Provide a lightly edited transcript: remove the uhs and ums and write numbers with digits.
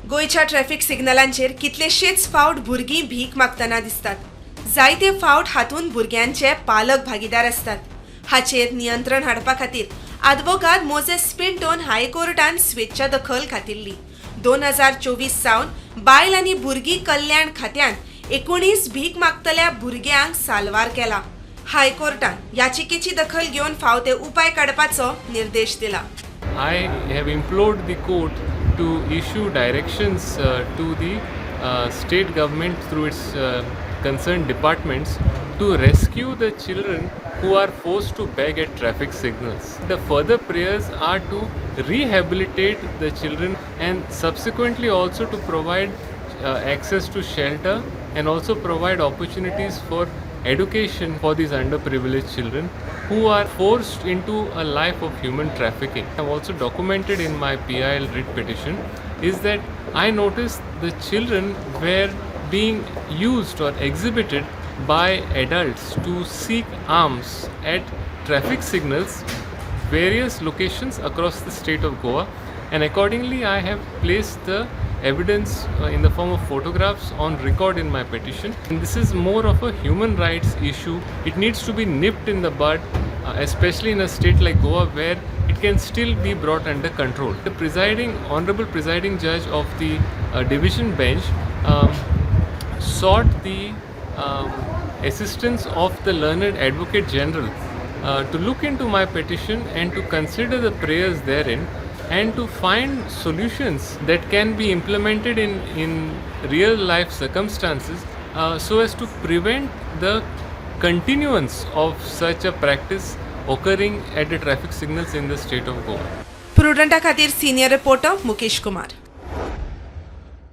गोयच्या traffic सिग्नलांचेर कितलेशेच फावट भुरगीं भीक मागतना दिसतात. जायते फावट हातूंत भुरग्यांचे पालक भागीदार असतात. हाचेर नियंत्रण हाडपा खातीर आदवोगाद मोझेस पिंटोन हायकोर्टान स्वेच्छा दखल खातिल्ली. 2024 सावन बायल आनी भुरगीं कल्याण खात्यान 19 भीक मागतल्या भुरग्यांक साल्वार केला. हायकोर्टान याचिकेची दखल घेवन फाव ते उपाय काडपाचो निर्देश दिला. I have implored the court to issue directions to the state government through its concerned departments to rescue the children who are forced to beg at traffic signals. The further prayers are to rehabilitate the children and subsequently also to provide access to shelter and also provide opportunities for education for these underprivileged children who are forced into a life of human trafficking. I have also documented in my PIL writ petition is that I noticed the children were being used or exhibited by adults to seek alms at traffic signals various locations across the state of Goa, and accordingly I have placed the evidence in the form of photographs on record in my petition. And this is more of a human rights issue. It needs to be nipped in the bud, especially in a state like Goa where it can still be brought under control. The honorable presiding judge of the division bench sought the assistance of the learned advocate general to look into my petition and to consider the prayers therein and to find solutions that can be implemented in real life circumstances so as to prevent the continuance of such a practice occurring at the traffic signals in the state of Goa. प्रुडंटा खातीर senior reporter Mukesh Kumar.